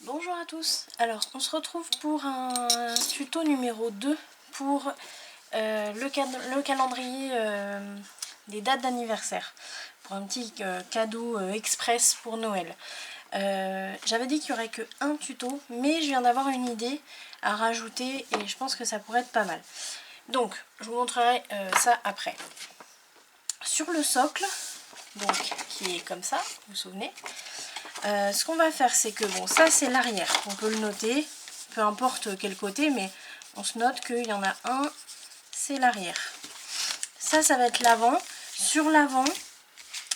Bonjour à tous, alors on se retrouve pour un tuto numéro 2 pour le calendrier des dates d'anniversaire, pour un petit cadeau express pour Noël. J'avais dit qu'il n'y aurait qu'un tuto, mais je viens d'avoir une idée à rajouter et je pense que ça pourrait être pas mal. Donc je vous montrerai ça après. Sur le socle, donc qui est comme ça, vous vous souvenez, ce qu'on va faire, c'est que bon, ça c'est l'arrière, on peut le noter, peu importe quel côté, mais on se note qu'il y en a un, c'est l'arrière. Ça va être l'avant. Sur l'avant,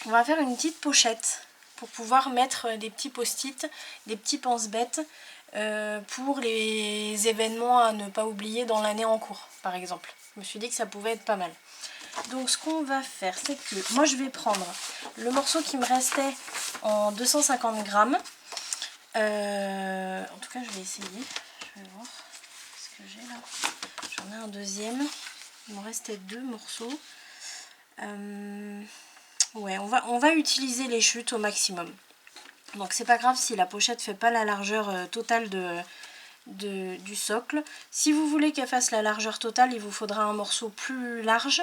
on va faire une petite pochette pour pouvoir mettre des petits post-it, des petits pense-bêtes pour les événements à ne pas oublier dans l'année en cours, par exemple. Je me suis dit que ça pouvait être pas mal. Donc ce qu'on va faire, c'est que moi je vais prendre le morceau qui me restait en 250 grammes. En tout cas je vais essayer. Je vais voir ce que j'ai là. J'en ai un deuxième. Il me restait 2 morceaux. Ouais, on va utiliser les chutes au maximum. Donc c'est pas grave si la pochette fait pas la largeur totale du socle. Si vous voulez qu'elle fasse la largeur totale, il vous faudra un morceau plus large.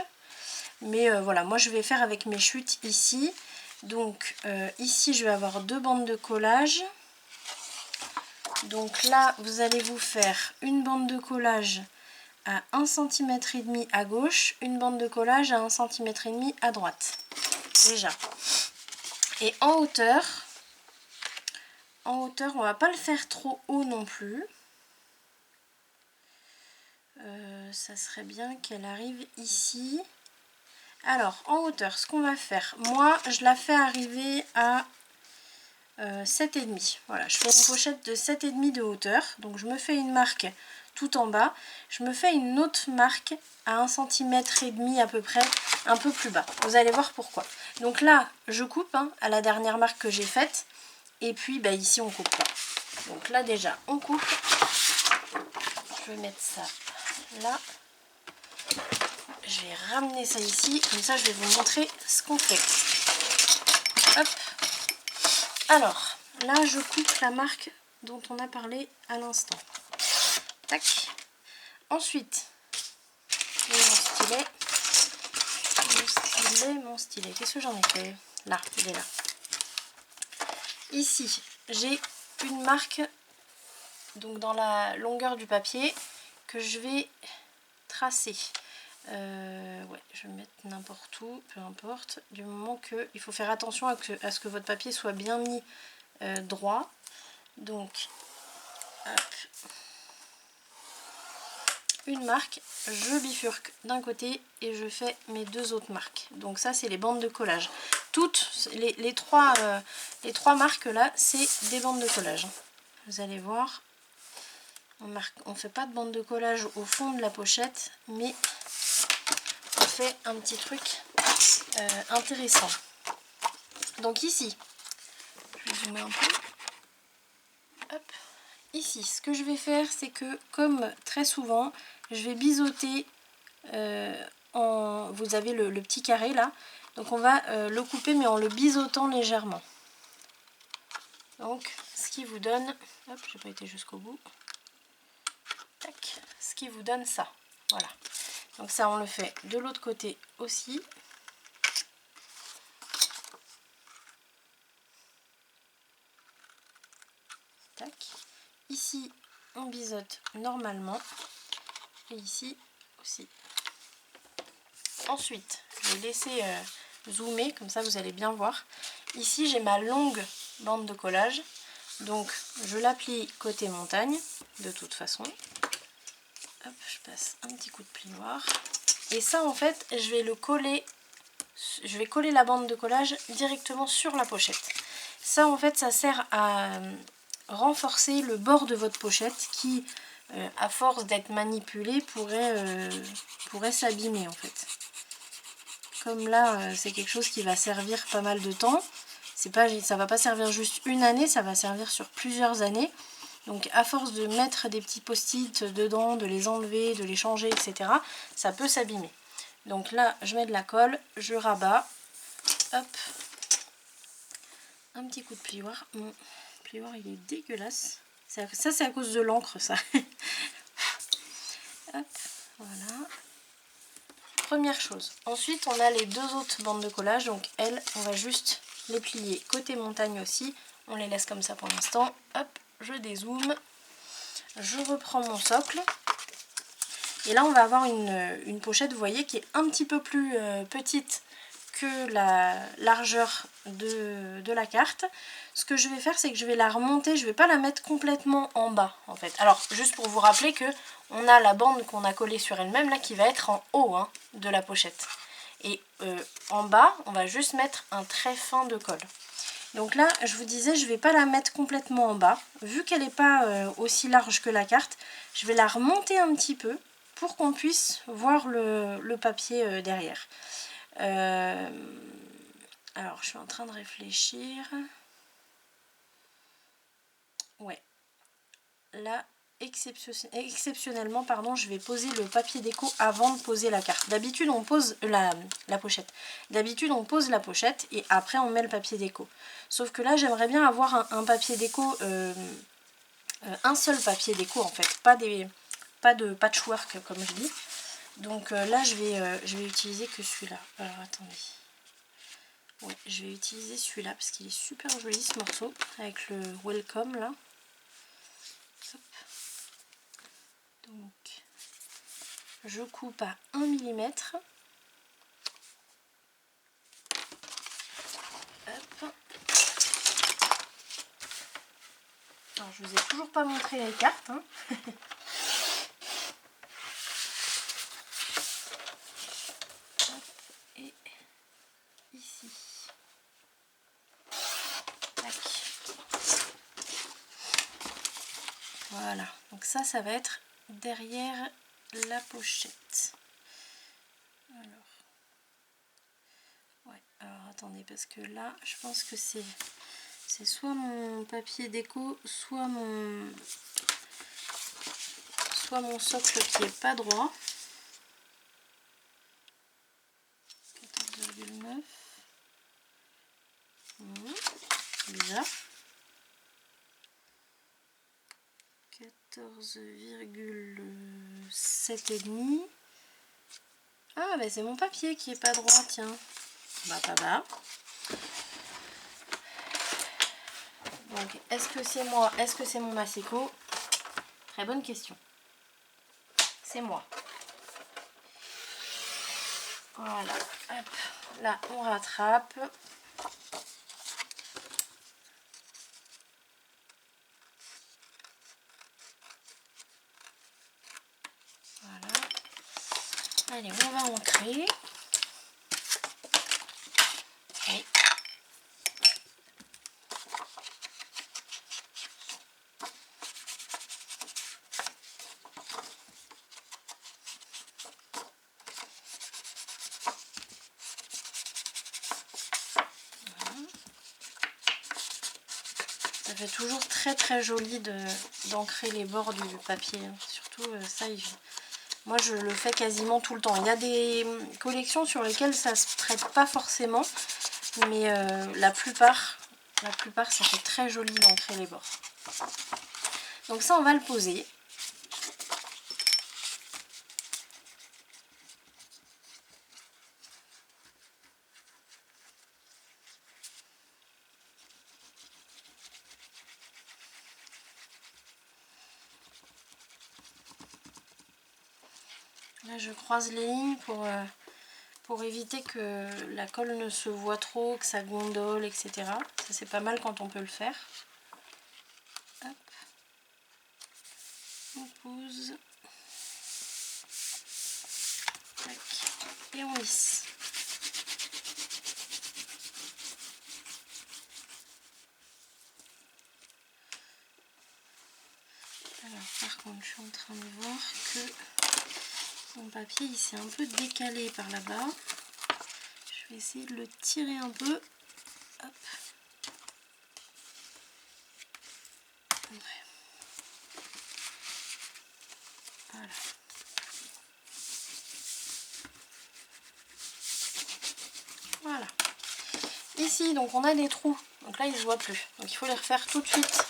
Mais voilà, moi je vais faire avec mes chutes ici. Donc ici je vais avoir 2 bandes de collage. Donc là vous allez vous faire une bande de collage à 1,5 cm à gauche, une bande de collage à 1,5 cm à droite. Déjà. Et en hauteur, on va pas le faire trop haut non plus. Ça serait bien qu'elle arrive ici. Alors, en hauteur, ce qu'on va faire, moi, je la fais arriver à 7,5. Voilà, je fais une pochette de 7,5 de hauteur. Donc, je me fais une marque tout en bas. Je me fais une autre marque à 1,5 cm à peu près, un peu plus bas. Vous allez voir pourquoi. Donc là, je coupe à la dernière marque que j'ai faite. Et puis, bah, ici, on coupe pas. Donc là, déjà, on coupe. Je vais mettre ça là. Je vais ramener ça ici, comme ça je vais vous montrer ce qu'on fait. Hop. Alors, là je coupe la marque dont on a parlé à l'instant. Tac. Ensuite, mon stylet. Qu'est-ce que j'en ai fait? Là, il est là. Ici, j'ai une marque, donc dans la longueur du papier, que je vais tracer. Ouais, je vais mettre n'importe où, peu importe, du moment que il faut faire attention à ce que votre papier soit bien mis droit. Donc, hop, une marque, je bifurque d'un côté et je fais mes 2 autres marques. Donc ça, c'est les bandes de collage. Toutes les trois marques là, c'est des bandes de collage. Vous allez voir, on fait pas de bande de collage au fond de la pochette, mais on fait un petit truc intéressant. Donc ici, je vais zoomer un peu. Hop. Ici, ce que je vais faire, c'est que comme très souvent, je vais biseauter vous avez le petit carré là, donc on va le couper mais en le biseautant légèrement. Donc ce qui vous donne, hop, j'ai pas été jusqu'au bout. Tac, ce qui vous donne ça. Voilà. Donc ça on le fait de l'autre côté aussi. Tac. Ici on biseaute normalement. Et ici aussi. Ensuite, je vais laisser zoomer, comme ça vous allez bien voir. Ici j'ai ma longue bande de collage. Donc je l'applique côté montagne, de toute façon. Hop, je passe un petit coup de plioir. Et ça en fait, je vais coller la bande de collage directement sur la pochette. Ça en fait, ça sert à renforcer le bord de votre pochette qui, à force d'être manipulé, pourrait s'abîmer en fait. Comme là, c'est quelque chose qui va servir pas mal de temps. Ça va pas servir juste une année, ça va servir sur plusieurs années. Donc à force de mettre des petits post-it dedans, de les enlever, de les changer, etc., ça peut s'abîmer. Donc là, je mets de la colle, je rabats. Hop. Un petit coup de plioir. Mon plioir, il est dégueulasse. Ça c'est à cause de l'encre ça. Hop, voilà. Première chose. Ensuite on a les deux autres bandes de collage. Donc elles, on va juste les plier côté montagne aussi. On les laisse comme ça pour l'instant. Hop, je dézoome. Je reprends mon socle. Et là on va avoir une pochette, vous voyez, qui est un petit peu plus petite que la largeur de la carte. Ce que je vais faire, c'est que je vais la remonter, je vais pas la mettre complètement en bas en fait. Alors juste pour vous rappeler que on a la bande qu'on a collée sur elle-même là qui va être en haut hein, de la pochette. Et en bas, on va juste mettre un trait fin de colle. Donc là, je vous disais, je vais pas la mettre complètement en bas. Vu qu'elle n'est pas aussi large que la carte, je vais la remonter un petit peu pour qu'on puisse voir le papier derrière. Alors, je suis en train de réfléchir. Ouais. Là, exceptionnellement, pardon, je vais poser le papier déco avant de poser la carte. D'habitude, on pose la pochette. D'habitude, on pose la pochette et après, on met le papier déco. Sauf que là, j'aimerais bien avoir un papier déco, un seul papier déco en fait, pas de patchwork comme je dis. Donc là, je vais utiliser que celui-là. Alors, attendez. Ouais, je vais utiliser celui-là parce qu'il est super joli ce morceau avec le welcome là. Hop. Donc je coupe à 1 mm. Hop. Alors je vous ai toujours pas montré les cartes. Hein. Hop. Et ici. Tac. Voilà, donc ça va être derrière la pochette. Alors attendez, parce que là, je pense que c'est soit mon papier déco, soit mon socle qui est pas droit. 14,9. Bizarre. 14,7,5. Ah bah c'est mon papier qui est pas droit, tiens. Bah pas bas. Donc est-ce que c'est moi, est-ce que c'est mon Maseco? Très bonne question. C'est moi. Voilà. Hop. Là on rattrape. Voilà. Allez, on va ancrer. Oui. Ça fait toujours très joli d'ancrer les bords du papier. Surtout ça, moi je le fais quasiment tout le temps. Il y a des collections sur lesquelles ça se prête pas forcément, mais la plupart ça fait très joli d'ancrer les bords. Donc ça on va le poser. Là je croise les lignes pour éviter que la colle ne se voit trop, que ça gondole, etc. Ça c'est pas mal quand on peut le faire. Hop. On pose. Tac. Et on lisse. Alors par contre je suis en train de voir que mon papier il s'est un peu décalé par là-bas. Je vais essayer de le tirer un peu. Hop. Ouais. Voilà. Voilà. Ici donc on a des trous. Donc là ils ne se voient plus. Donc il faut les refaire tout de suite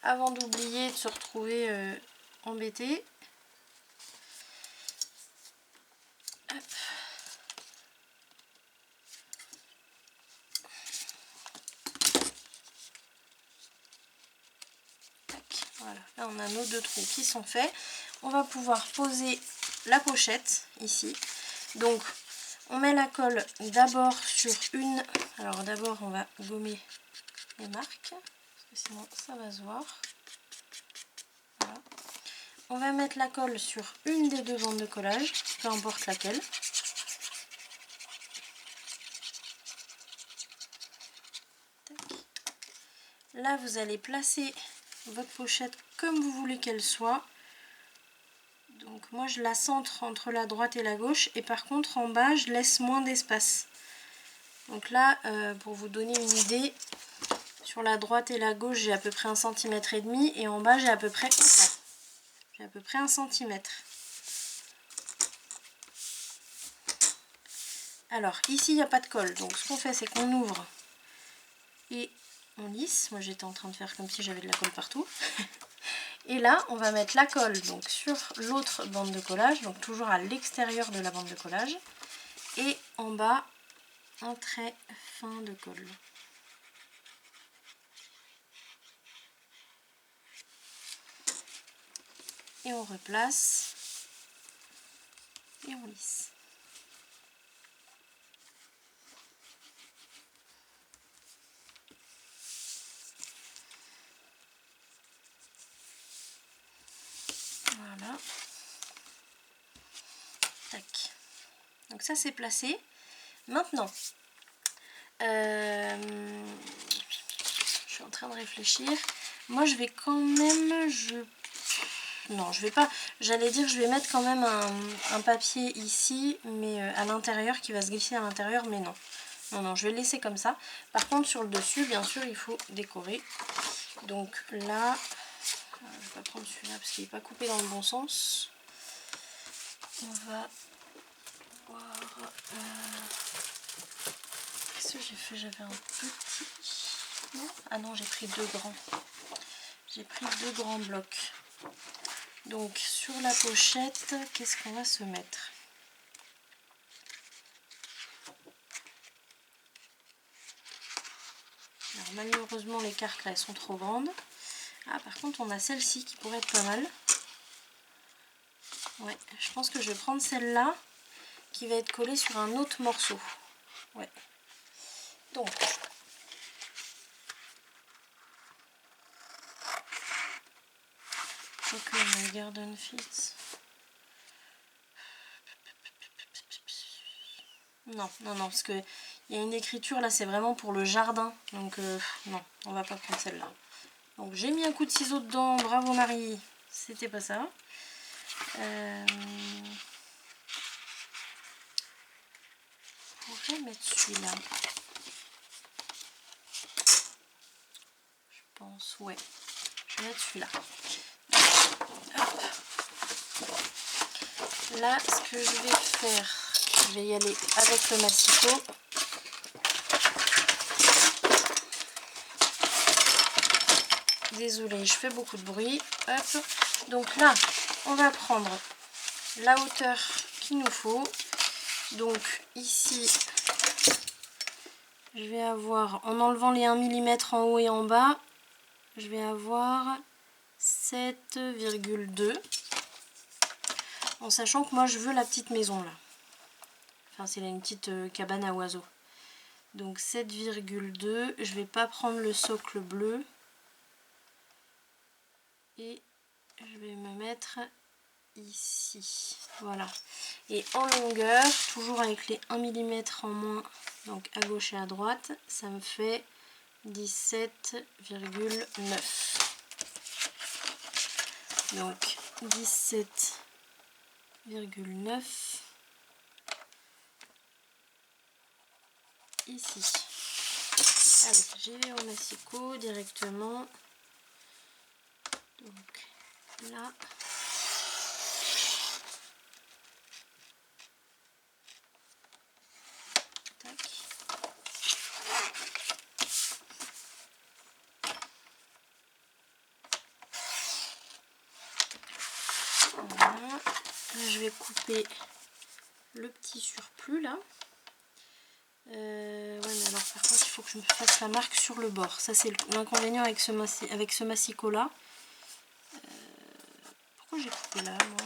avant d'oublier de se retrouver embêté. Hop. Voilà, là on a nos 2 trous qui sont faits. On va pouvoir poser la pochette ici. Donc on met la colle d'abord sur une... Alors d'abord on va gommer les marques, parce que sinon ça va se voir. Voilà. On va mettre la colle sur une des 2 bandes de collage, peu importe laquelle. Là vous allez placer votre pochette comme vous voulez qu'elle soit. Donc moi je la centre entre la droite et la gauche, et par contre en bas je laisse moins d'espace. Donc là pour vous donner une idée, sur la droite et la gauche j'ai à peu près 1,5 cm, et en bas j'ai à peu près 1 cm. Alors ici il n'y a pas de colle, donc ce qu'on fait c'est qu'on ouvre et on lisse. Moi j'étais en train de faire comme si j'avais de la colle partout. Et là on va mettre la colle donc sur l'autre bande de collage, donc toujours à l'extérieur de la bande de collage, et en bas un trait fin de colle. Et on replace et on lisse. Voilà. Tac. Donc ça c'est placé. Maintenant, je suis en train de réfléchir. Moi je vais quand même... Non, je vais pas... J'allais dire je vais mettre quand même un papier ici, mais à l'intérieur, qui va se glisser à l'intérieur, mais non. Non, non, je vais le laisser comme ça. Par contre, sur le dessus, bien sûr, il faut décorer. Donc là, je vais pas prendre celui-là parce qu'il n'est pas coupé dans le bon sens. On va voir... Qu'est-ce que j'ai fait? J'avais un petit... Non, ah non, j'ai pris 2 grands. J'ai pris 2 grands blocs. Donc sur la pochette, qu'est-ce qu'on va se mettre? Alors malheureusement les cartes là elles sont trop grandes. Ah par contre on a celle-ci qui pourrait être pas mal. Ouais, je pense que je vais prendre celle-là qui va être collée sur un autre morceau. Ouais. Donc ok, my garden fits. Non, non, non, parce que il y a une écriture là, c'est vraiment pour le jardin. Donc non, on va pas prendre celle-là. Donc j'ai mis un coup de ciseau dedans, bravo Marie, c'était pas ça. Je pourrais mettre celui-là. Je pense, ouais. Je vais mettre celui-là. Là, ce que je vais faire, je vais y aller avec le massicot. Désolée, je fais beaucoup de bruit. Hop. Donc là, on va prendre la hauteur qu'il nous faut. Donc ici, je vais avoir, en enlevant les 1 mm en haut et en bas, je vais avoir 7,2. En sachant que moi je veux la petite maison là. Enfin c'est une petite cabane à oiseaux. Donc 7,2. Je vais pas prendre le socle bleu. Et je vais me mettre ici. Voilà. Et en longueur, toujours avec les 1 mm en moins, donc à gauche et à droite, ça me fait 17,9. Donc 17,9 ici. Allez, j'y vais au massicot directement. Donc là. Tac. Voilà. Là, je vais couper le petit surplus là. Ouais, mais alors par contre il faut que je me fasse la marque sur le bord. Ça c'est l'inconvénient avec ce massicot là. Pourquoi j'ai coupé là moi?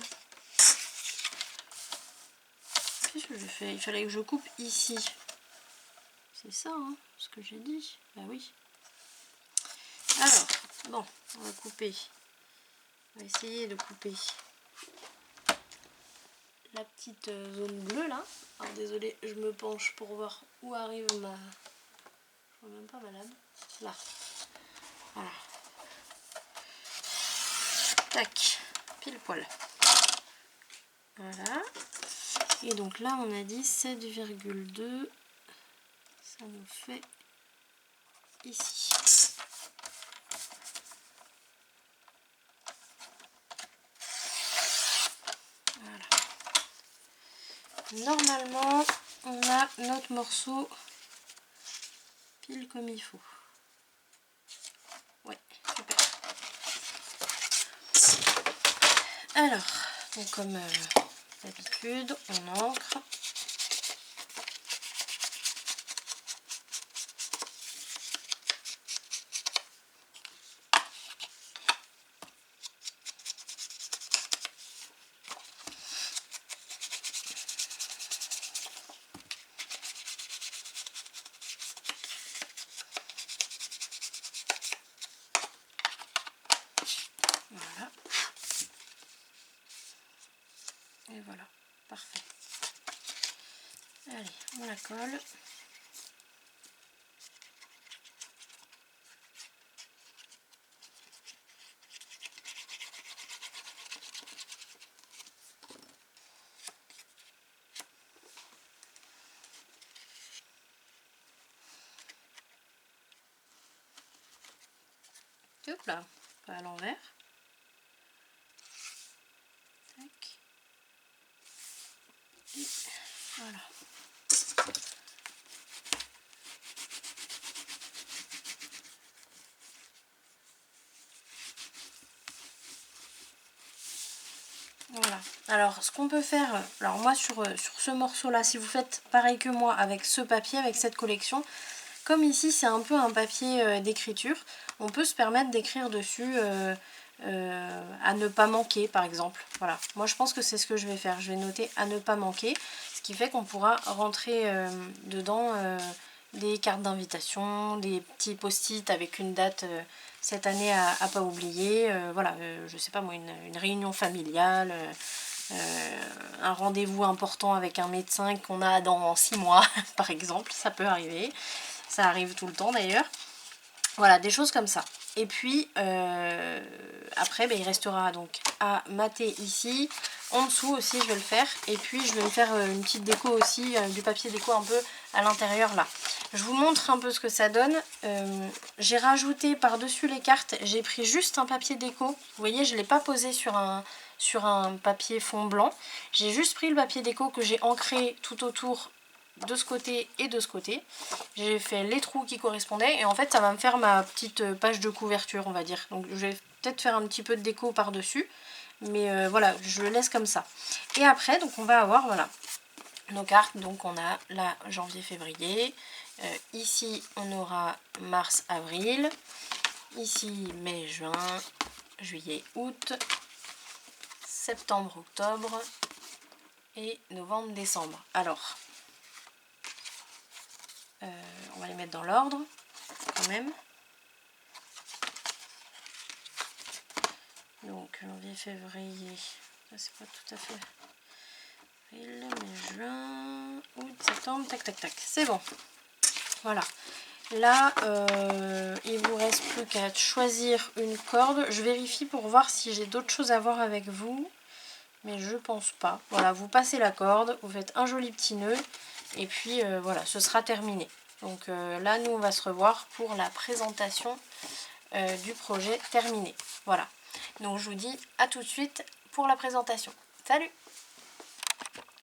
Qu'est-ce que je fais? Il fallait que je coupe ici. C'est ça hein, ce que j'ai dit. Bah oui. Alors, bon, on va couper. On va essayer de couper la petite zone bleue là. Alors désolé, je me penche pour voir où arrive ma... Je vois même pas ma lame. Là. Voilà. Tac. Pile poil. Voilà. Et donc là on a dit 7,2. Ça nous fait ici. Voilà. Normalement, on a notre morceau pile comme il faut. Ouais, super. Alors, donc comme d'habitude, on ancre. Voilà. Et voilà, parfait. Allez, on la colle. Hop là, pas à l'envers. Tac. Et voilà. Voilà. Alors ce qu'on peut faire, alors moi sur ce morceau là, si vous faites pareil que moi avec ce papier, avec cette collection, comme ici c'est un peu un papier d'écriture, on peut se permettre d'écrire dessus à ne pas manquer par exemple. Voilà, moi je pense que c'est ce que je vais faire, je vais noter à ne pas manquer, ce qui fait qu'on pourra rentrer dedans des cartes d'invitation, des petits post-it avec une date cette année à pas oublier, voilà, je sais pas moi, une réunion familiale, un rendez-vous important avec un médecin qu'on a dans 6 mois par exemple, ça peut arriver, ça arrive tout le temps d'ailleurs. Voilà, des choses comme ça. Et puis après il restera donc à mater ici. En dessous aussi je vais le faire. Et puis je vais me faire une petite déco aussi, du papier déco un peu à l'intérieur là. Je vous montre un peu ce que ça donne. J'ai rajouté par-dessus les cartes, j'ai pris juste un papier déco. Vous voyez, je ne l'ai pas posé sur un papier fond blanc. J'ai juste pris le papier déco que j'ai ancré tout autour de ce côté et de ce côté. J'ai fait les trous qui correspondaient et en fait ça va me faire ma petite page de couverture on va dire. Donc je vais peut-être faire un petit peu de déco par dessus, mais voilà, je le laisse comme ça. Et après donc on va avoir voilà nos cartes. Donc on a là janvier-février, ici on aura mars-avril, ici mai-juin, juillet-août, septembre-octobre et novembre-décembre. Alors on va les mettre dans l'ordre quand même. Donc janvier, février, ça c'est pas tout à fait avril, mai, juin, août, septembre, tac tac tac, c'est bon. Voilà. Là il vous reste plus qu'à choisir une corde. Je vérifie pour voir si j'ai d'autres choses à voir avec vous, mais je pense pas. Voilà, vous passez la corde, vous faites un joli petit nœud et puis voilà, ce sera terminé. Donc là nous on va se revoir pour la présentation du projet terminé. Voilà, donc je vous dis à tout de suite pour la présentation. Salut!